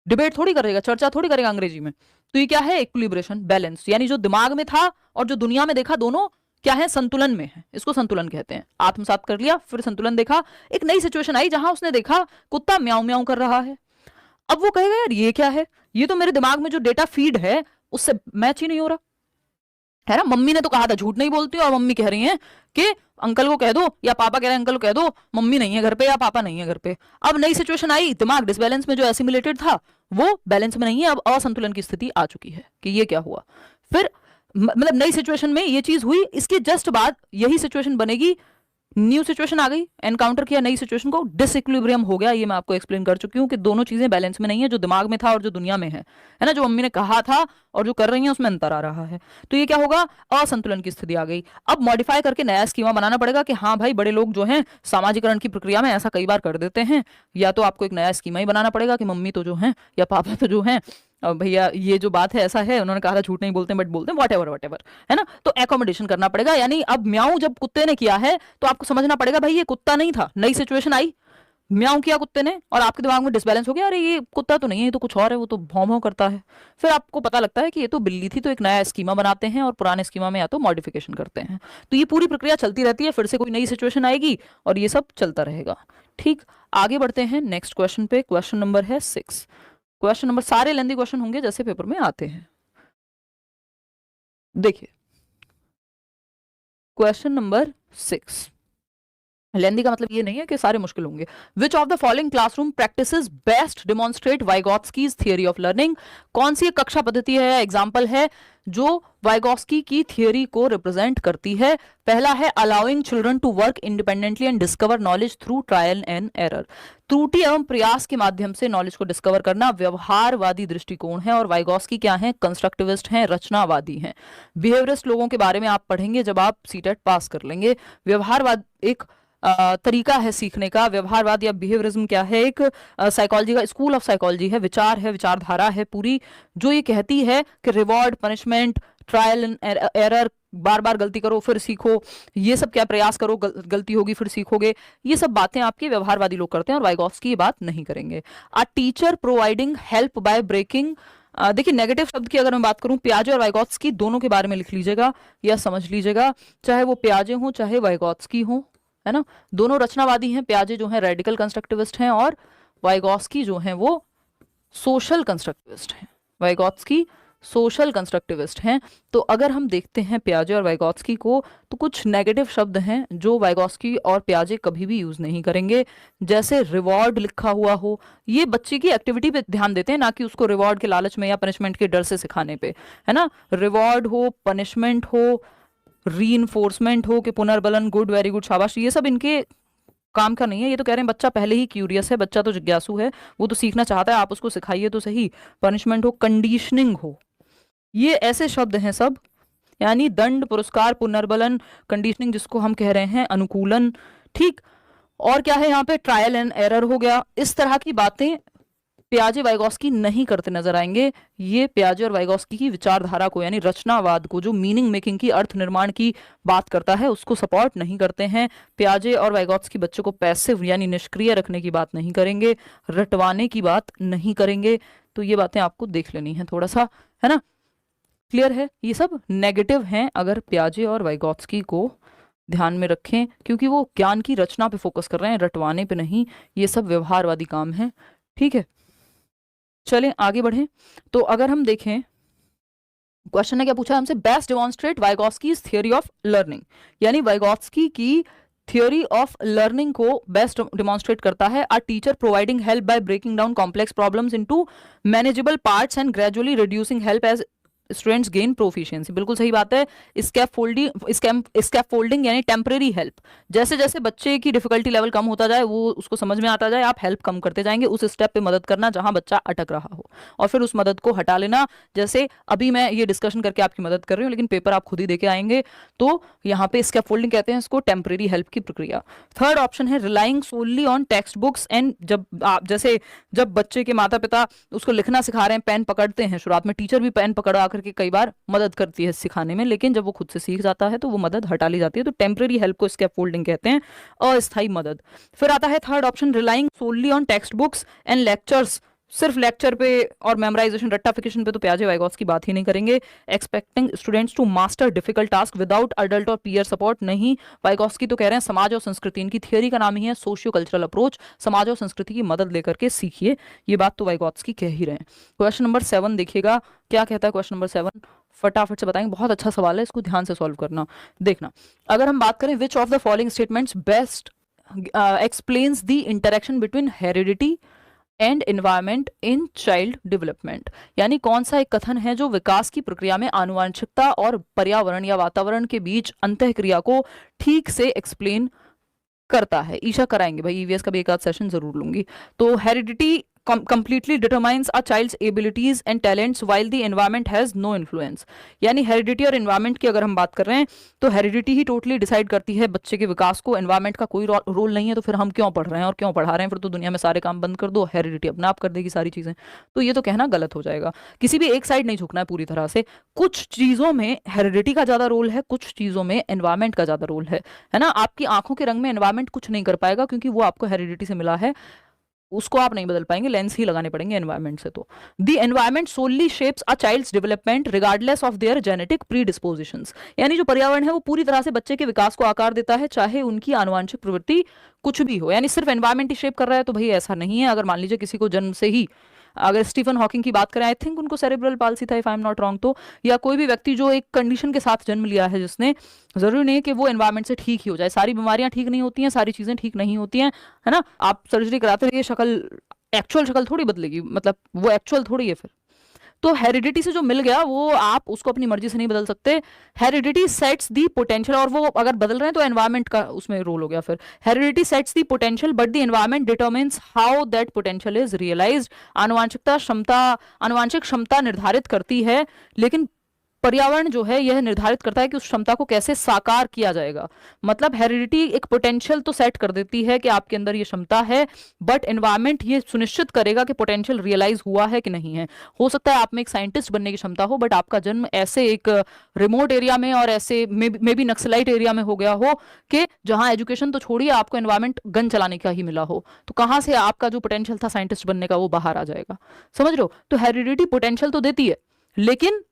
डिबेट थोड़ी करेगा, चर्चा थोड़ी करेगा अंग्रेजी में। तो ये क्या है? इक्विलिब्रेशन, बैलेंस, यानी जो दिमाग में था और जो दुनिया में देखा, दोनों क्या है? संतुलन में है। इसको संतुलन कहते हैं। आत्मसात कर लिया, फिर संतुलन देखा, एक नई सिचुएशन आई जहां उसने देखा कुत्ता म्याऊं म्याऊं कर रहा है। अब वो कहेगा यार ये क्या है, ये तो मेरे दिमाग में जो डेटा फीड है उससे मैच ही नहीं हो रहा, है ना। मम्मी ने तो कहा था झूठ नहीं बोलती, और मम्मी कह रही हैं कि अंकल को कह दो, या पापा कह रहे हैं अंकल को कह दो मम्मी नहीं है घर पे या पापा नहीं है घर पे। अब नई सिचुएशन आई, दिमाग डिसबैलेंस में, जो एसिमिलेटेड था वो बैलेंस में नहीं है, अब असंतुलन की स्थिति आ चुकी है कि ये क्या हुआ। फिर मतलब नई सिचुएशन में ये चीज हुई, इसके जस्ट बाद यही सिचुएशन बनेगी, न्यू सिचुएशन आ गई, एनकाउंटर किया नई सिचुएशन को, डिसइक्विलिब्रियम हो गया। ये मैं आपको एक्सप्लेन कर चुकी हूँ कि दोनों चीजें बैलेंस में नहीं है, जो दिमाग में था और जो दुनिया में है ना। जो मम्मी ने कहा था और जो कर रही है उसमें अंतर आ रहा है। तो ये क्या होगा? असंतुलन की स्थिति आ गई। अब मॉडिफाई करके नया स्कीमा बनाना पड़ेगा कि हाँ भाई बड़े लोग जो हैं सामाजिकरण की प्रक्रिया में ऐसा कई बार कर देते हैं, या तो आपको एक नया स्कीमा ही बनाना पड़ेगा कि मम्मी तो जो है या पापा तो जो है भैया ये जो बात है ऐसा है, उन्होंने कहा था झूठ नहीं बोलते बट बोलते हैं, वॉट एवर, है ना। तो एकोमोडेशन करना पड़ेगा, यानी अब म्याऊं जब कुत्ते ने किया है तो आपको समझना पड़ेगा भाई ये कुत्ता नहीं था, नई सिचुएशन आई म्याऊं किया कुत्ते ने और आपके दिमाग में डिसबैलेंस हो गया, अरे ये कुत्ता तो नहीं है, ये तो कुछ और है, वो तो भौं भौं करता है। फिर आपको पता लगता है कि ये तो बिल्ली थी, तो एक नया स्कीमा बनाते हैं और पुराने स्कीमा में या तो मॉडिफिकेशन करते हैं। तो ये पूरी प्रक्रिया चलती रहती है, फिर से कोई नई सिचुएशन आएगी और ये सब चलता रहेगा। ठीक, आगे बढ़ते हैं नेक्स्ट क्वेश्चन पे। क्वेश्चन नंबर है 6। क्वेश्चन नंबर, सारे लेंदी क्वेश्चन होंगे जैसे पेपर में आते हैं। देखिए क्वेश्चन नंबर 6, लेंदी का मतलब ये नहीं है कि सारे मुश्किल होंगे। Which of the following classroom practices best demonstrate Vygotsky's theory of learning? कौन सी कक्षा पद्धति है, एग्जाम्पल है जो वाइगॉत्स्की की थियरी को रिप्रेजेंट करती है? पहला है allowing children to work independently and discover knowledge through trial and error. त्रुटि एवं प्रयास के माध्यम से नॉलेज को डिस्कवर करना व्यवहारवादी दृष्टिकोण है, और वाइगॉत्स्की क्या है? कंस्ट्रक्टिविस्ट हैं, रचनावादी हैं। बिहेवियरिस्ट लोगों के बारे में आप पढ़ेंगे जब आप सीटेट पास कर लेंगे। व्यवहारवाद एक तरीका है सीखने का। व्यवहारवाद या बिहेवियरिज्म क्या है? एक साइकोलॉजी का स्कूल ऑफ साइकोलॉजी है, विचार है, विचारधारा है पूरी, जो ये कहती है कि reward, punishment, trial and error, बार बार गलती करो फिर सीखो, ये सब क्या, प्रयास करो गलती होगी फिर सीखोगे, ये सब बातें आपके व्यवहारवादी लोग करते हैं और वाइगॉत्स्की ये बात नहीं करेंगे। A teacher providing help by breaking, देखिए नेगेटिव शब्द की अगर मैं बात करूं, पियाजे और वाइगॉत्स्की दोनों के बारे में लिख लीजिएगा या समझ लीजिएगा, चाहे वो पियाजे हो चाहे वाइगॉत्स्की हो, है ना, दोनों रचनावादी हैं। पियाजे जो हैं रेडिकल कंस्ट्रक्टिविस्ट हैं और वाइगॉत्स्की जो हैं वो सोशल कंस्ट्रक्टिविस्ट हैं। वाइगॉत्स्की सोशल कंस्ट्रक्टिविस्ट हैं। तो अगर हम देखते हैं पियाजे और वाइगॉत्स्की को, तो कुछ नेगेटिव शब्द हैं जो वाइगॉत्स्की और पियाजे कभी भी यूज नहीं करेंगे, जैसे रिवॉर्ड लिखा हुआ हो। ये बच्चे की एक्टिविटी पे ध्यान देते हैं, ना कि उसको रिवॉर्ड के लालच में या पनिशमेंट के डर से सिखाने पे, है ना। रिवॉर्ड हो, पनिशमेंट हो, रीइंफोर्समेंट हो कि पुनर्बलन, गुड, वेरी गुड, शाबाश, ये सब इनके काम का नहीं है। ये तो कह रहे हैं बच्चा पहले ही क्यूरियस है, बच्चा तो जिज्ञासु है, वो तो सीखना चाहता है, आप उसको सिखाइए तो सही। पनिशमेंट हो, कंडीशनिंग हो, ये ऐसे शब्द हैं सब, यानी दंड, पुरस्कार, पुनर्बलन, कंडीशनिंग जिसको हम कह रहे हैं अनुकूलन। ठीक, और क्या है यहाँ पे? ट्रायल एंड एरर हो गया। इस तरह की बातें पियाजे वाइगॉत्स्की नहीं करते नजर आएंगे। ये पियाजे और वाइगॉत्स्की की विचारधारा को, यानी रचनावाद को, जो मीनिंग मेकिंग की, अर्थ निर्माण की बात करता है, उसको सपोर्ट नहीं करते हैं। पियाजे और वाइगॉत्स्की बच्चों को पैसिव यानी निष्क्रिय रखने की बात नहीं करेंगे, रटवाने की बात नहीं करेंगे। तो ये बातें आपको देख लेनी है थोड़ा सा, है ना, क्लियर है। ये सब नेगेटिव हैं अगर पियाजे और वाइगॉत्स्की को ध्यान में रखें, क्योंकि वो ज्ञान की रचना पे फोकस कर रहे हैं, रटवाने पे नहीं। ये सब व्यवहारवादी काम है। ठीक है, चलें आगे बढ़ें। तो अगर हम देखें, क्वेश्चन ने क्या पूछा हमसे? Best demonstrate Vygotsky's theory of learning, यानी वाइगॉत्स्की की थियोरी ऑफ लर्निंग को बेस्ट डेमोन्स्ट्रेट करता है। A teacher providing help by breaking down complex problems into manageable parts and gradually reducing help as students gain proficiency. बिल्कुल सही बात है। Scaffolding यानी टेम्परेरी हेल्प, जैसे जैसे बच्चे की डिफिकल्टी लेवल कम होता जाए, वो उसको समझ में आता जाए, आप हेल्प कम करते जाएंगे, उस स्टेप पे मदद करना जहां बच्चा अटक रहा हो, और फिर उस मदद को हटा लेना। जैसे अभी मैं ये डिस्कशन करके आपकी मदद कर रही हूँ, लेकिन पेपर आप खुद ही देके आएंगे, तो यहाँ पे स्कैफोल्डिंग कहते हैं इसको, टेम्परेरी हेल्प की प्रक्रिया। थर्ड ऑप्शन है relying solely on textbooks and, जब आप जैसे जब बच्चे के माता पिता उसको लिखना सिखा रहे हैं, पेन पकड़ते हैं, शुरुआत में टीचर भी पेन पकड़ा करके कई बार मदद करती है सिखाने में, लेकिन जब वो खुद से सीख जाता है तो वो मदद हटा ली जाती है। तो टेम्परेरी हेल्प को स्कैफोल्डिंग कहते हैं, अस्थायी मदद। फिर आता है third option relying solely on textbooks and lectures, सिर्फ लेक्चर पे और मेमोराइजेशन, रट्टाफिकेशन पे तो पियाजे वाइगॉत्स्की बात ही नहीं करेंगे। Expecting students to master difficult task without adult और पीयर सपोर्ट, नहीं। वाइगॉत्स्की तो कह रहे हैं समाज और संस्कृति, इनकी थियोरी का नाम ही है सोशियो कल्चरल अप्रोच, समाज और संस्कृति की मदद लेकर के सीखिए। ये बात तो वाइगॉत्स्की कह ही रहे हैं। क्वेश्चन नंबर 7 देखिएगा क्या कहता है। क्वेश्चन नंबर 7 फटाफट से बताएंगे, बहुत अच्छा सवाल है, इसको ध्यान से सॉल्व करना। देखना, अगर हम बात करें विच of the following statements best explains the interaction between heredity and environment in child development, यानी कौन सा एक कथन है जो विकास की प्रक्रिया में आनुवंशिकता और पर्यावरण या वातावरण के बीच अंतःक्रिया को ठीक से एक्सप्लेन करता है। ईशा कराएंगे भाई, ईवीएस का भी एक आध सेशन जरूर लूंगी। तो heredity completely determines a child's abilities and talents while the environment has no influence। यानी हेरिडिटी और एनवायरमेंट की अगर हम बात कर रहे हैं तो हेरिडिटी ही टोटली डिसाइड करती है बच्चे के विकास को, एनवायरमेंट का कोई रोल नहीं है। तो फिर हम क्यों पढ़ रहे हैं और क्यों पढ़ा रहे हैं? फिर तो दुनिया में सारे काम बंद कर दो, हेरिडिटी अपने आप कर देगी सारी चीजें। तो ये तो कहना गलत हो जाएगा। किसी भी एक साइड नहीं झुकना है पूरी तरह से। कुछ चीजों में हेरिडिटी का ज्यादा रोल है, कुछ चीजों में एनवायरमेंट का ज्यादा रोल है ना। आपकी आंखों के रंग में एनवायरमेंट कुछ नहीं कर पाएगा क्योंकि वो आपको हेरिडिटी से मिला है, उसको आप नहीं बदल पाएंगे, लेंस ही लगाने पड़ेंगे एनवायरमेंट से। तो the environment solely shapes a child's development regardless of their genetic predispositions. यानी जो पर्यावरण है वो पूरी तरह से बच्चे के विकास को आकार देता है, चाहे उनकी आनुवंशिक प्रवृत्ति कुछ भी हो। यानी सिर्फ एनवायरमेंट ही शेप कर रहा है तो भाई ऐसा नहीं है। अगर मान लीजिए किसी को जन्म से ही, अगर स्टीफन हॉकिंग की बात करें, आई थिंक उनको सेरेब्रल पाल्सी था if I am not wrong, तो या कोई भी व्यक्ति जो एक कंडीशन के साथ जन्म लिया है जिसने, जरूरी नहीं है कि वो एनवायरमेंट से ठीक ही हो जाए। सारी बीमारियां ठीक नहीं होती हैं, सारी चीजें ठीक नहीं होती हैं, है ना। आप सर्जरी कराते रहिए, शक्ल एक्चुअल शक्ल थोड़ी बदलेगी, मतलब वो एक्चुअल थोड़ी है फिर। तो हेरिडिटी से जो मिल गया वो आप उसको अपनी मर्जी से नहीं बदल सकते। हेरिडिटी सेट्स दी पोटेंशियल, और वो अगर बदल रहे हैं तो एनवायरमेंट का उसमें रोल हो गया फिर। Heredity sets the potential but the environment determines how that potential is realised. आनुवांशिक क्षमता निर्धारित करती है, लेकिन पर्यावरण जो है यह निर्धारित करता है कि उस क्षमता को कैसे साकार किया जाएगा। मतलब हेरिडिटी एक पोटेंशियल तो सेट कर देती है कि आपके अंदर ये क्षमता है, बट एनवायरमेंट ये सुनिश्चित करेगा कि पोटेंशियल रियलाइज हुआ है कि नहीं है। हो सकता है आप में एक साइंटिस्ट बनने की क्षमता हो, बट आपका जन्म ऐसे एक रिमोट एरिया में और ऐसे मे बी नक्सलाइट एरिया में हो गया हो कि जहां एजुकेशन तो छोड़िए, आपको एनवायरमेंट गन चलाने का ही मिला हो। तो कहां से आपका जो पोटेंशियल था साइंटिस्ट बनने का वो बाहर आ जाएगा? समझ लो। तो हेरिडिटी पोटेंशियल तो देती है, लेकिन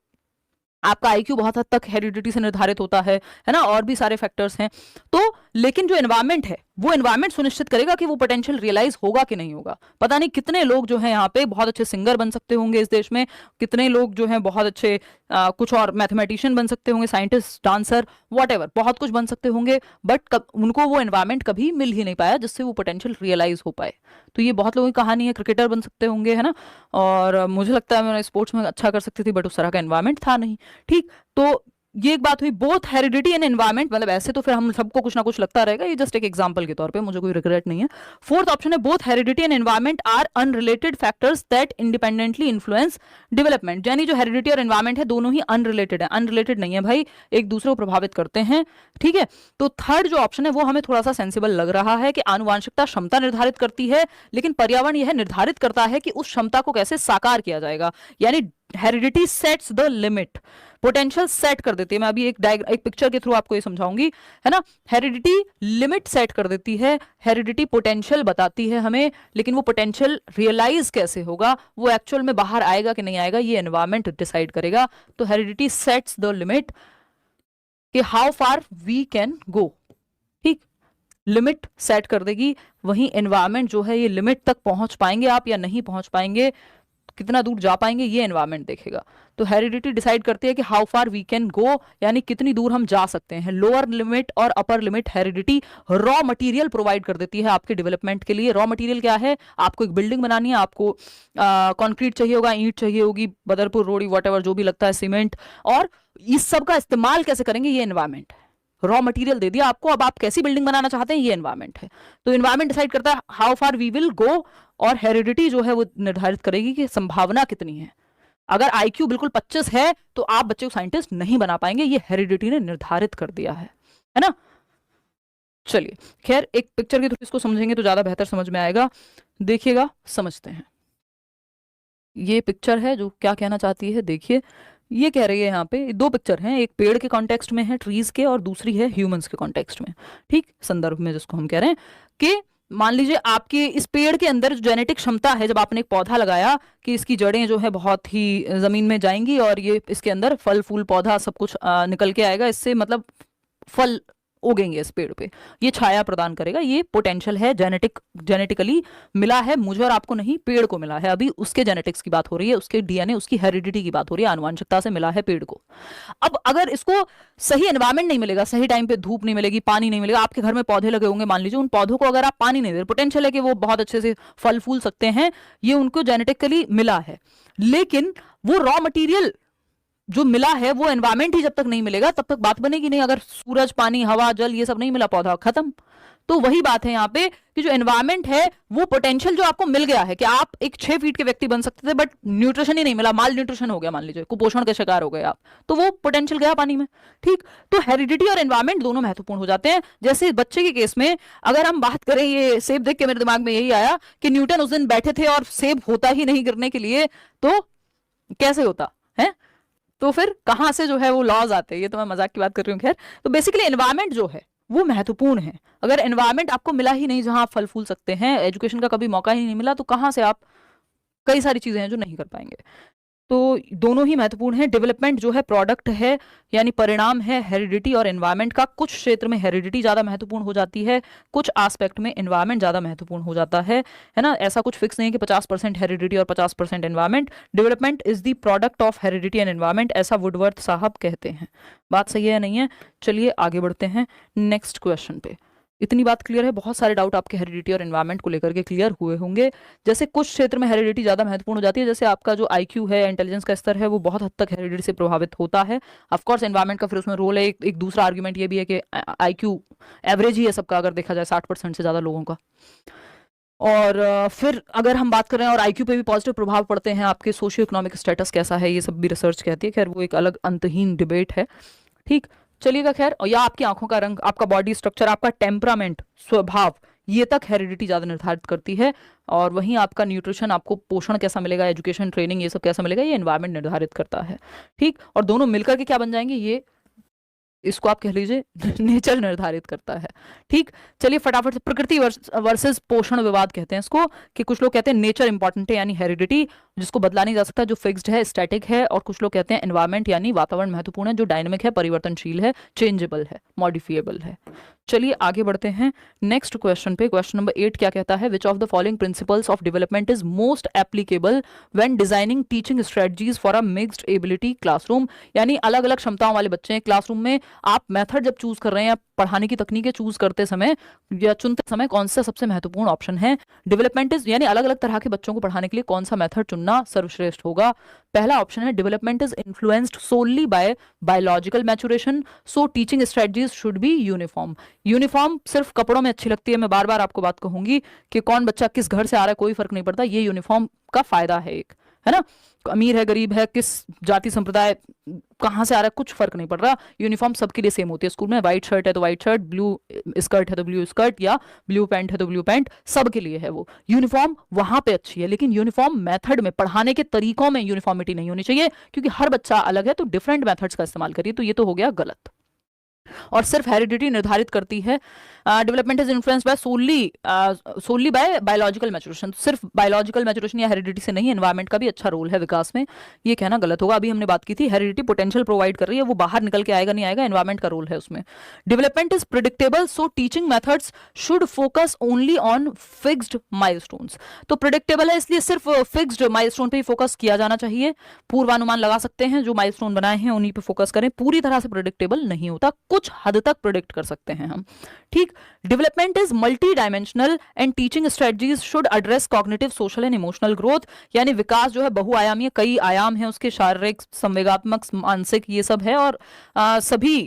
आपका आईक्यू बहुत हद तक हेरिडिटी से निर्धारित होता है ना, और भी सारे फैक्टर्स हैं। तो लेकिन जो एनवायरमेंट है वो एनवायरमेंट सुनिश्चित करेगा कि वो पोटेंशियल रियलाइज होगा कि नहीं होगा। पता नहीं कितने लोग जो हैं यहाँ पे बहुत अच्छे सिंगर बन सकते होंगे इस देश में, कितने लोग जो हैं बहुत अच्छे कुछ और मैथमेटिशियन बन सकते होंगे, साइंटिस्ट, डांसर, व्हाटएवर, बहुत कुछ बन सकते होंगे, बट उनको वो एनवायरमेंट कभी मिल ही नहीं पाया जिससे वो पोटेंशियल रियलाइज हो पाए। तो ये बहुत लोगों की कहानी है। क्रिकेटर बन सकते होंगे, है ना, और मुझे लगता है मैं स्पोर्ट्स में अच्छा कर सकती थी, बट उस तरह का एनवायरमेंट था नहीं। ठीक, तो ये एक बात हुई। बोथ हेरिडिटी एंड एनवायरमेंट, मतलब ऐसे तो फिर हम सबको कुछ ना कुछ लगता रहेगा, ये जस्ट एक एग्जांपल के तौर पे, मुझे कोई रिग्रेट नहीं है। फोर्थ ऑप्शन है both heredity and environment are unrelated factors that independently influence development. यानी जो हेरिडिटी और एनवायरमेंट है दोनों ही अनरिलेटेड है, अनरिलेटेड नहीं है भाई, एक दूसरे को प्रभावित करते हैं। ठीक है, तो थर्ड जो ऑप्शन है वो हमें थोड़ा सा सेंसिबल लग रहा है कि आनुवांशिकता क्षमता निर्धारित करती है, लेकिन पर्यावरण यह निर्धारित करता है कि उस क्षमता को कैसे साकार किया जाएगा। यानी heredity sets the limit, potential set कर देती है। मैं अभी एक पिक्चर के थ्रू आपको ये समझाऊंगी, है ना। हेरिडिटी लिमिट सेट कर देती है, हेरिडिटी पोटेंशियल बताती है हमें, लेकिन वो पोटेंशियल रियलाइज कैसे होगा, वो एक्चुअल में बाहर आएगा कि नहीं आएगा, ये एनवायरमेंट डिसाइड करेगा। तो हेरिडिटी सेट्स द लिमिट कि how far we can go. ठीक, लिमिट सेट कर देगी, वहीं एनवायरमेंट जो है ये लिमिट तक पहुंच पाएंगे आप या नहीं पहुंच पाएंगे, कितना दूर जा पाएंगे, ये एनवायरमेंट देखेगा। तो हेरिडिटी डिसाइड करती है कि how far we can go, यानी कितनी दूर हम जा सकते हैं। लोअर लिमिट और upper limit heredity raw material provide कर देती है आपके डेवलपमेंट के लिए। रॉ मटेरियल क्या है? आपको एक बिल्डिंग बनानी है, आपको कंक्रीट चाहिए होगा, ईंट चाहिए होगी, बदरपुर रोड़ी, व्हाटएवर जो भी लगता है, सीमेंट, और इस सब का इस्तेमाल कैसे करेंगे, ये एनवायरमेंट है। रॉ मटेरियल दे दिया आपको, अब आप कैसी बिल्डिंग बनाना चाहते हैं, ये एनवायरमेंट है। तो एनवायरमेंट डिसाइड करता है how far we will go, और हेरिडिटी जो है वो निर्धारित करेगी कि संभावना कितनी है। अगर आईक्यू बिल्कुल 25 है तो आप बच्चे को साइंटिस्ट नहीं बना पाएंगे, ये हेरिडिटी ने निर्धारित कर दिया है ना। चलिए, खैर एक पिक्चर के थ्रू इसको समझेंगे तो ज्यादा बेहतर समझ में आएगा। देखिएगा, समझते हैं। ये पिक्चर है जो क्या कहना चाहती है, देखिए। ये कह रही है, यहाँ पे दो पिक्चर हैं, एक पेड़ के कॉन्टेक्स्ट में है, ट्रीज के, और दूसरी है ह्यूमंस के कॉन्टेक्स्ट में। ठीक, संदर्भ में जिसको हम कह रहे हैं कि मान लीजिए आपके इस पेड़ के अंदर जो जेनेटिक क्षमता है, जब आपने एक पौधा लगाया कि इसकी जड़ें जो है बहुत ही जमीन में जाएंगी और ये इसके अंदर फल फूल पौधा सब कुछ निकल के आएगा, इससे मतलब फल उगेंगे इस पेड़ पे, ये छाया प्रदान करेगा। ये पोटेंशियल है, जेनेटिकली मिला है, मुझे और आपको नहीं, पेड़ को मिला है। अभी उसके जेनेटिक्स की बात हो रही है, उसके डीएनए, उसकी हेरिडिटी की बात हो रही है, आनुवंशिकता से मिला है पेड़ को। अब अगर इसको सही एनवायरमेंट नहीं मिलेगा, सही टाइम पे धूप नहीं मिलेगी, पानी नहीं मिलेगा, आपके घर में पौधे लगे होंगे, मान लीजिए उन पौधों को अगर आप पानी नहीं दे रहे, पोटेंशियल है कि वो बहुत अच्छे से फल फूल सकते हैं, ये उनको जेनेटिकली मिला है, लेकिन वो रॉ मटीरियल जो मिला है वो एनवायरमेंट ही जब तक नहीं मिलेगा तब तक बात बनेगी नहीं। अगर सूरज, पानी, हवा, जल ये सब नहीं मिला, पौधा खत्म। तो वही बात है यहाँ पे कि जो एनवायरमेंट है वो पोटेंशियल जो आपको मिल गया है कि आप एक 6 फीट के व्यक्ति बन सकते थे, बट न्यूट्रिशन ही नहीं मिला, माल न्यूट्रिशन हो गया, मान लीजिए कुपोषण के शिकार हो गए आप, तो वो पोटेंशियल गया पानी में। ठीक, तो हेरिडिटी और एनवायरमेंट दोनों महत्वपूर्ण हो जाते हैं। जैसे बच्चे के केस में अगर हम बात करें, ये सेब देख के मेरे दिमाग में यही आया कि न्यूटन उस दिन बैठे थे और सेब होता ही नहीं गिरने के लिए, तो कैसे होता है? तो फिर कहां से जो है वो लॉज आते हैं? ये तो मैं मजाक की बात कर रही हूँ। खैर, तो बेसिकली एनवायरमेंट जो है वो महत्वपूर्ण है। अगर एनवायरमेंट आपको मिला ही नहीं जहां आप फल फूल सकते हैं, एजुकेशन का कभी मौका ही नहीं मिला, तो कहां से आप कई सारी चीजें हैं जो नहीं कर पाएंगे। तो दोनों ही महत्वपूर्ण है। डेवलपमेंट जो है प्रोडक्ट है, यानी परिणाम है हेरिडिटी और एनवायरमेंट का। कुछ क्षेत्र में हेरिडिटी ज़्यादा महत्वपूर्ण हो जाती है, कुछ एस्पेक्ट में एनवायरमेंट ज़्यादा महत्वपूर्ण हो जाता है ना। ऐसा कुछ फिक्स नहीं है कि 50% हेरिडिटी और 50% environment. Development is the product of heredity and environment, ऐसा वुडवर्थ साहब कहते हैं। बात सही है या नहीं है? चलिए आगे बढ़ते हैं नेक्स्ट क्वेश्चन पे। इतनी बात क्लियर है? बहुत सारे डाउट आपके हेरिडिटी और एनवायरमेंट को लेकर के क्लियर हुए होंगे। जैसे कुछ क्षेत्र में हेरिडिटी ज़्यादा महत्वपूर्ण हो जाती है, जैसे आपका जो आईक्यू है, इंटेलिजेंस का स्तर है, वो बहुत हद तक हेरिडिटी से प्रभावित होता है। ऑफकोर्स एनवायरमेंट का फिर उसमें रोल है। एक दूसरा आर्ग्यूमेंट ये भी है कि आईक्यू एवरेज ही है सबका, अगर देखा जाए 60% से ज़्यादा लोगों का। और फिर अगर हम बात करें और आईक्यू पे भी पॉजिटिव प्रभाव पड़ते हैं, आपके सोशियो इकोनॉमिक स्टेटस कैसा है, ये सब भी रिसर्च कहती है। खैर वो एक अलग अंतहीन डिबेट है। ठीक, चलिएगा। खैर, और या आपकी आंखों का रंग, आपका बॉडी स्ट्रक्चर, आपका टेम्परामेंट, स्वभाव, ये तक हेरिडिटी ज़्यादा निर्धारित करती है। और वहीं आपका न्यूट्रिशन, आपको पोषण कैसा मिलेगा, एजुकेशन, ट्रेनिंग, ये सब कैसा मिलेगा, ये एनवायरनमेंट निर्धारित करता है। ठीक, और दोनों मिलकर के क्या बन जाएंगे, ये इसको आप कह लीजिए नेचर निर्धारित करता है। ठीक, चलिए फटाफट से प्रकृति वर्सेस पोषण विवाद कहते हैं इसको, कि कुछ लोग कहते हैं नेचर इंपॉर्टेंट है यानी हेरिडिटी, जिसको बदला नहीं जा सकता, जो फिक्स्ड है, स्टैटिक है, और कुछ लोग कहते हैं एनवायरनमेंट यानी वातावरण महत्वपूर्ण है, जो डायनेमिक है, परिवर्तनशील है, चेंजेबल है, मॉडिफिएबल है। चलिए आगे बढ़ते हैं नेक्स्ट क्वेश्चन पे। क्वेश्चन नंबर 8 क्या कहता है? विच of the following principles of development is most applicable when designing teaching strategies for a mixed ability classroom, यानी अलग अलग क्षमताओं वाले बच्चे हैं क्लासरूम में, आप मेथड जब चूज कर रहे हैं, पढ़ाने की तकनीकें चूज करते समय या चुनते समय कौन सा सबसे महत्वपूर्ण ऑप्शन है? डेवलपमेंट इज यानी अलग अलग तरह के बच्चों को पढ़ाने के लिए कौन सा मेथड चुनना सर्वश्रेष्ठ होगा? पहला ऑप्शन है development is influenced solely by biological maturation, so teaching strategies should be uniform. Uniform सिर्फ कपड़ों में अच्छी लगती है, मैं बार बार आपको बात कहूंगी कि कौन बच्चा किस घर से आ रहा है कोई फर्क नहीं पड़ता, ये यूनिफॉर्म का फायदा है एक, है ना। अमीर है, गरीब है, किस जाति संप्रदाय, कहाँ से आ रहा है, कुछ फर्क नहीं पड़ रहा, यूनिफॉर्म सबके लिए सेम होती है स्कूल में। व्हाइट शर्ट है तो व्हाइट शर्ट, ब्लू स्कर्ट है तो ब्लू स्कर्ट, या ब्लू पैंट है तो ब्लू पैंट, सबके लिए है वो यूनिफॉर्म, वहां पे अच्छी है। लेकिन यूनिफॉर्म मेथड में, पढ़ाने के तरीकों में यूनिफॉर्मिटी नहीं होनी चाहिए, क्योंकि हर बच्चा अलग है, तो डिफरेंट मेथड्स का इस्तेमाल करिए। तो ये तो हो गया गलत, और सिर्फ हेरिडिटी निर्धारित करती है। Development is influenced by solely by biological maturation, सिर्फ बायोलॉजिकल मैचुरेशन या हेरिडिटी से नहीं, एनवायरमेंट का भी अच्छा रोल है विकास में, ये कहना गलत होगा। अभी हमने बात की थी हेरिडिटी पोटेंशियल प्रोवाइड कर रही है, वो बाहर निकल के आएगा नहीं आएगा, एनवायरमेंट का रोल है उसमें। Development is predictable, so teaching methods should focus only on fixed milestones. तो प्रिडिक्टेबल है इसलिए सिर्फ फिक्स्ड माइलस्टोन पे ही फोकस किया जाना चाहिए, पूर्वानुमान लगा सकते हैं, जो माइलस्टोन बनाए हैं उन्हीं पे फोकस करें, पूरी तरह से प्रिडिक्टेबल नहीं होता, कुछ हद तक प्रिडिक्ट कर सकते हैं हम। ठीक, development is multi dimensional and teaching strategies should address cognitive, social and emotional growth, यानी विकास जो है बहुआयामी है, कई आयाम है उसके, शारीरिक, संवेगात्मक, मानसिक, ये सब है, और सभी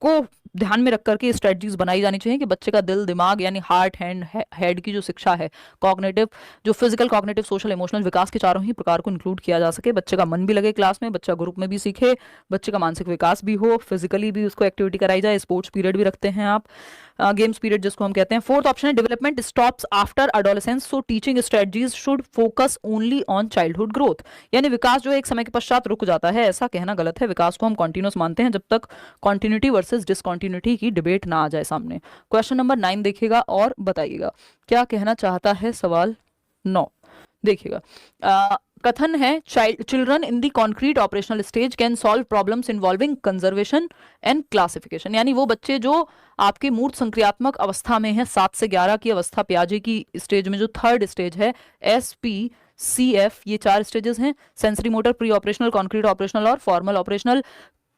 को ध्यान में रख करके स्ट्रेटजीज बनाई जानी चाहिए कि बच्चे का दिल, दिमाग, यानी हार्ट, हैंड, हेड की जो शिक्षा है, कॉग्निटिव, जो फिजिकल, कॉग्निटिव, सोशल, इमोशनल विकास के चारों ही प्रकार को इंक्लूड किया जा सके, बच्चे का मन भी लगे क्लास में, बच्चा ग्रुप में भी सीखे, बच्चे का मानसिक विकास भी हो, फिजिकली भी उसको एक्टिविटी कराई जाए, स्पोर्ट्स पीरियड भी रखते हैं आप, गेम्स पीरियड जिसको हम कहते हैं। फोर्थ ऑप्शन है development stops after adolescence, so teaching strategies should focus only on childhood growth, यानी विकास जो है एक समय के पश्चात रुक जाता है, ऐसा कहना गलत है। विकास को हम कॉन्टिन्यूस मानते हैं जब तक कॉन्टिन्यूटी वर्सेस डिसकॉन्टिन्यूटी की डिबेट ना आ जाए सामने। क्वेश्चन नंबर 9 देखिएगा और बताइएगा क्या कहना चाहता है सवाल 9। देखिएगा, कथन है children in the concrete operational stage can solve problems involving conservation and classification, यानी वो बच्चे जो आपके मूर्त संक्रियात्मक अवस्था में है, 7 से 11 की अवस्था, प्याजे की स्टेज में जो थर्ड स्टेज है, SPCF, ये 4 स्टेजेस हैं, sensory motor, pre operational, concrete operational और फॉर्मल ऑपरेशनल।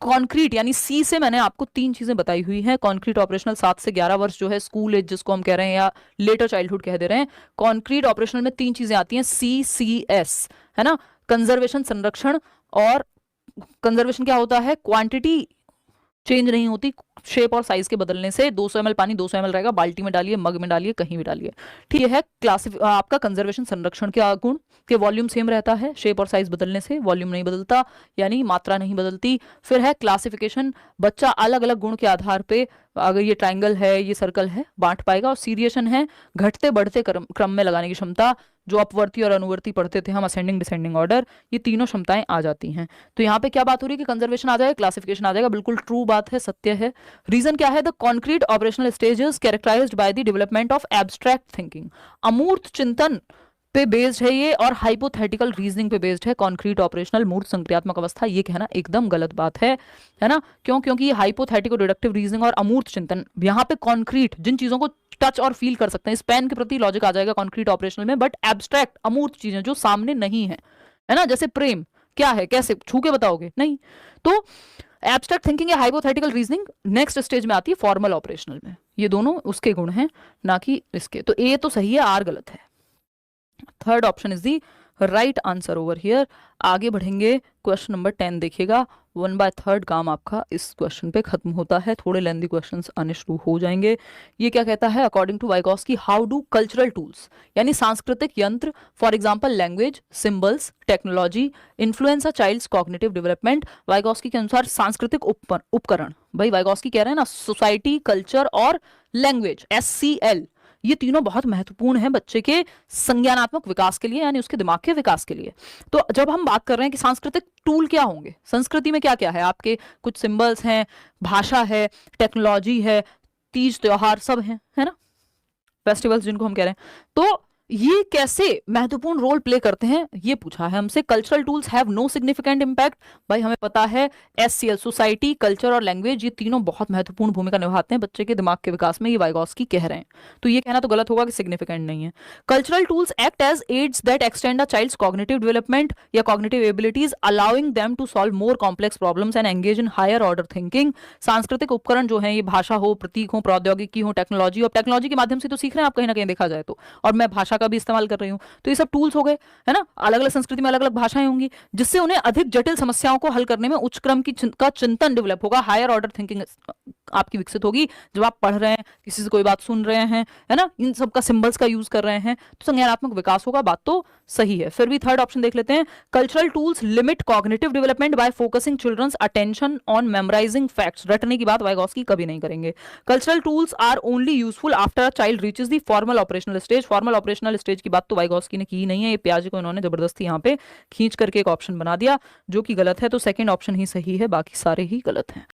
कॉन्क्रीट यानी सी से मैंने आपको 3 चीजें बताई हुई हैं। कॉन्क्रीट ऑपरेशनल 7 से 11 वर्ष जो है स्कूल एज जिसको हम कह रहे हैं, या लेटर चाइल्डहुड कह दे रहे हैं। कॉन्क्रीट ऑपरेशनल में 3 चीजें आती हैं, CCS, है ना, कंजर्वेशन, संरक्षण, और कंजर्वेशन क्या होता है, क्वांटिटी चेंज नहीं होती शेप और साइज के बदलने से। 200 ml पानी 200 ml रहेगा, बाल्टी में डालिए, मग में डालिए, कहीं भी डालिए। ठीक है, आपका कंजर्वेशन संरक्षण के गुण के वॉल्यूम सेम रहता है, शेप और साइज बदलने से वॉल्यूम नहीं बदलता, यानी मात्रा नहीं बदलती। फिर है क्लासिफिकेशन, बच्चा अलग अलग गुण के आधार पे, अगर ये ट्राइंगल है ये सर्कल है, बांट पाएगा। और सीरिएशन है घटते बढ़ते क्रम में लगाने की क्षमता, जो अपवर्ती और अनुवर्ती पढ़ते थे हम, असेंडिंग डिसेंडिंग ऑर्डर, ये तीनों क्षमताएं आ जाती हैं। तो यहाँ पे क्या बात हो रही है कि कंजर्वेशन आ जाएगा, क्लासिफिकेशन आ जाएगा, बिल्कुल ट्रू बात है, सत्य है। रीजन क्या है? The concrete operational stages characterised by the development of abstract thinking, अमूर्त चिंतन पे बेस्ड है ये, और हाइपोथेटिकल रीजनिंग पे बेस्ड है। कॉन्क्रीट ऑपरेशनल मूर्त संक्रियात्मक अवस्था, ये कहना एकदम गलत बात है ना? क्यों? क्योंकि ये हाइपोथेटिकल डिडक्टिव रीजनिंग और अमूर्त चिंतन, यहाँ पे कॉन्क्रीट जिन चीजों को टच और फील कर सकते हैं, स्पैन के प्रति लॉजिक आ जाएगा कॉन्क्रीट ऑपरेशनल में, बट एब्स्ट्रैक्ट अमूर्त चीजें जो सामने नहीं है ना, जैसे प्रेम क्या है, कैसे छू के बताओगे? नहीं। तो एब्स्ट्रैक्ट थिंकिंग या हाइपोथेटिकल रीजनिंग नेक्स्ट स्टेज में आती है फॉर्मल ऑपरेशनल में। ये दोनों उसके गुण हैं, ना कि इसके। तो ए तो सही है, आर गलत है। Third option is the right answer over here. आगे बढ़ेंगे, क्वेश्चन नंबर 10 देखिएगा। 1/3 काम आपका इस क्वेश्चन पे खत्म होता है, थोड़े लेंदी क्वेश्चंस आने शुरू हो जाएंगे। ये क्या कहता है? According to Vygotsky, how do cultural tools यानी सांस्कृतिक यंत्र, for example language, symbols, technology, influence a child's cognitive development. Vygotsky के अनुसार सांस्कृतिक उपकरण, भाई वाइगॉस्की कह रहे हैं ना, सोसाइटी, कल्चर और लैंग्वेज, SCL, ये तीनों बहुत महत्वपूर्ण है बच्चे के संज्ञानात्मक विकास के लिए, यानी उसके दिमाग के विकास के लिए। तो जब हम बात कर रहे हैं कि सांस्कृतिक टूल क्या होंगे, संस्कृति में क्या क्या है आपके, कुछ सिंबल्स हैं, भाषा है, टेक्नोलॉजी है, तीज त्योहार सब है ना, फेस्टिवल्स जिनको हम कह रहे हैं। तो ये कैसे महत्वपूर्ण रोल प्ले करते हैं, ये पूछा है हमसे। Cultural tools have no significant impact, भाई हमें पता है SCL, सोसाइटी, कल्चर और लैंग्वेज, ये तीनों बहुत महत्वपूर्ण भूमिका निभाते हैं बच्चे के दिमाग के विकास में, ये वाइगॉस्की कह रहे हैं। तो ये कहना तो गलत होगा कि सिग्निफिकेंट नहीं है। Cultural tools act as aids that extend a child's cognitive development या cognitive abilities, allowing them to solve more complex problems and engage in higher order thinking. सांस्कृतिक उपकरण जो है, ये भाषा हो, प्रतीक हो, प्रौद्योगिकी हो, टेक्नोलॉजी, और टेक्नोलॉजी के माध्यम से तो सीख रहे हैं आप कहीं ना कहीं देखा जाए तो, और मैं भाषा का भी इस्तेमाल कर रही हूँ, तो ये सब टूल्स हो गए, है ना। अलग अलग संस्कृति में अलग अलग भाषाएं होंगी, जिससे उन्हें अधिक जटिल समस्याओं को हल करने में उच्च क्रम का चिंतन डेवलप होगा, हायर ऑर्डर थिंकिंग आपकी विकसित होगी। जब आप पढ़ रहे हैं, किसी से कोई बात सुन रहे हैं, है ना, इन सब का सिंबल्स का यूज कर रहे हैं, तो संज्ञानात्मक विकास होगा, बात तो सही है। फिर भी थर्ड ऑप्शन देख लेते हैं। Cultural tools limit cognitive development by focusing children's attention on memorising facts. रटने की बात वाइगॉस्की कभी नहीं करेंगे। Cultural tools are only useful after a child reaches the formal operational stage. Formal operational stage की बात तो वाइगॉस्की ने की नहीं है, ये पियाजे को इन्होंने जबरदस्ती यहाँ पे खींच करके एक ऑप्शन बना दिया, जो कि गलत है। तो सेकंड ऑप्शन ही सही है, बाकी सारे ही गलत हैं।